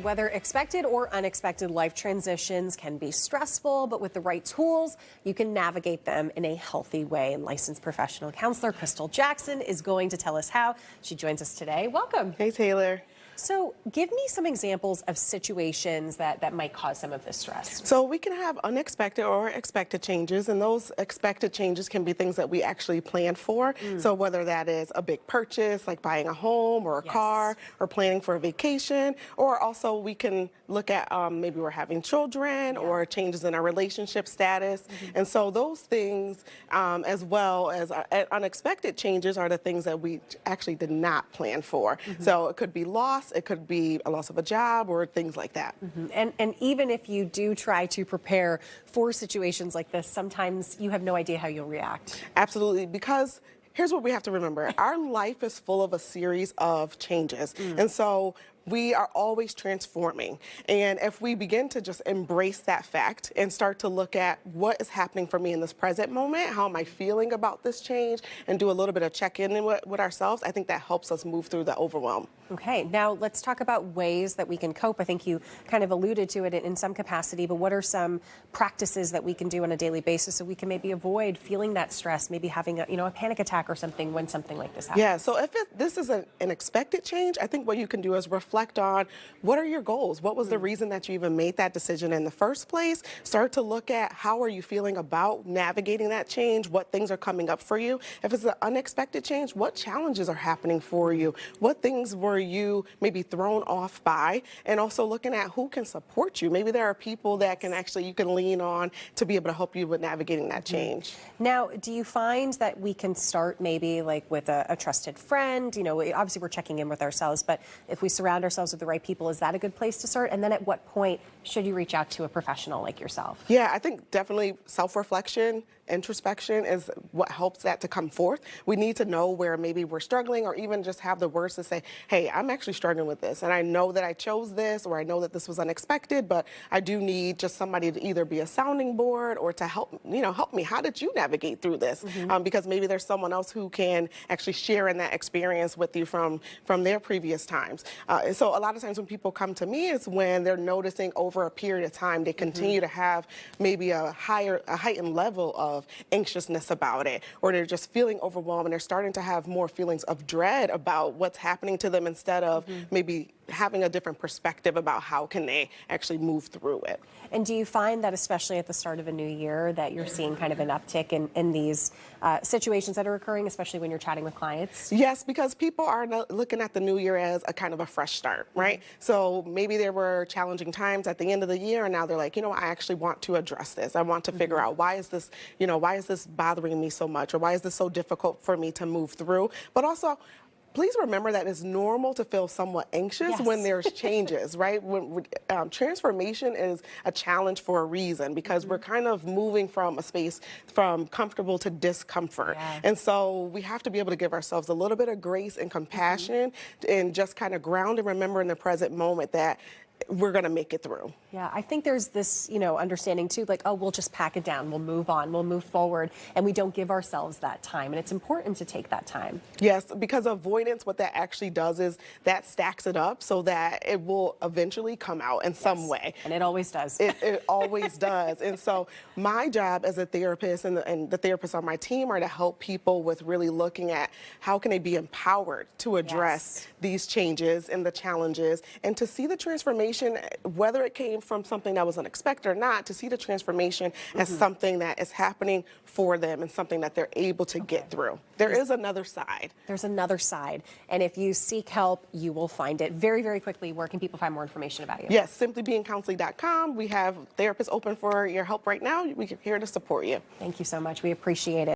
Whether expected or unexpected life transitions can be stressful, but with the right tools, you can navigate them in a healthy way. And licensed professional counselor Crystal Jackson is going to tell us how. She joins us today. Welcome. Hey, Taylor. So give me some examples of situations that might cause some of this stress. So we can have unexpected or expected changes, and those expected changes can be things that we actually plan for. So whether that is a big purchase, like buying a home or a car, or planning for a vacation, or also we can look at maybe we're having children or changes in our relationship status. And so those things, as well as unexpected changes, are the things that we actually did not plan for. So it could be loss. It could be a loss of a job or things like that. And even if you do try to prepare for situations like this, sometimes you have no idea how you'll react. Absolutely, because here's what we have to remember. Our life is full of a series of changes. And so we are always transforming. And if we begin to just embrace that fact and start to look at what is happening for me in this present moment, how am I feeling about this change, and do a little bit of check-in with ourselves, I think that helps us move through the overwhelm. Okay, now let's talk about ways that we can cope. I think you kind of alluded to it in some capacity, but what are some practices that we can do on a daily basis so we can maybe avoid feeling that stress, maybe having a panic attack or something when something like this happens? Yeah, so if this is an expected change, I think what you can do is reflect on what are your goals? What was the reason that you even made that decision in the first place? Start to look at how are you feeling about navigating that change, what things are coming up for you. If it's an unexpected change, what challenges are happening for you? What things were you maybe thrown off by? And also looking at who can support you. Maybe there are people that can actually, you can lean on to be able to help you with navigating that change. Now, do you find that we can start maybe like with a trusted friend? Obviously we're checking in with ourselves, but if we surround ourselves with the right people, is that a good place to start? And then at what point should you reach out to a professional like yourself? Yeah, I think definitely self-reflection, introspection is what helps that to come forth. We need to know where maybe we're struggling, or even just have the words to say, hey, I'm actually struggling with this, and I know that I chose this, or I know that this was unexpected, but I do need just somebody to either be a sounding board or to help me. How did you navigate through this? Because maybe there's someone else who can actually share in that experience with you from their previous times. And so a lot of times when people come to me, it's when they're noticing over a period of time they continue to have maybe a heightened level of anxiousness about it, or they're just feeling overwhelmed and they're starting to have more feelings of dread about what's happening to them, instead of maybe having a different perspective about how can they actually move through it. And do you find that especially at the start of a new year that you're seeing kind of an uptick in these situations that are occurring, especially when you're chatting with clients? Yes, because people are looking at the new year as a kind of a fresh start, right? So maybe there were challenging times at the end of the year, and now they're like, I actually want to address this. I want to figure out why is this bothering me so much, or why is this so difficult for me to move through? But also, please remember that it's normal to feel somewhat anxious when there's changes, right? Transformation is a challenge for a reason, because we're kind of moving from a space from comfortable to discomfort. And so we have to be able to give ourselves a little bit of grace and compassion, and just kind of ground and remember in the present moment that we're going to make it through. Yeah, I think there's this, understanding too, like, oh, we'll just pack it down, we'll move on, we'll move forward, and we don't give ourselves that time. And it's important to take that time. Yes, because avoidance, what that actually does is that stacks it up so that it will eventually come out in some way. And it always does. It always does. And so my job as a therapist, and the therapists on my team, are to help people with really looking at how can they be empowered to address these changes and the challenges, and to see the transformation, whether it came from something that was unexpected or not, to see the transformation as something that is happening for them and something that they're able to get through. There is another side. There's another side. And if you seek help, you will find it. Very, very quickly, where can people find more information about you? Yes, simplybeingcounseling.com. We have therapists open for your help right now. We're here to support you. Thank you so much. We appreciate it.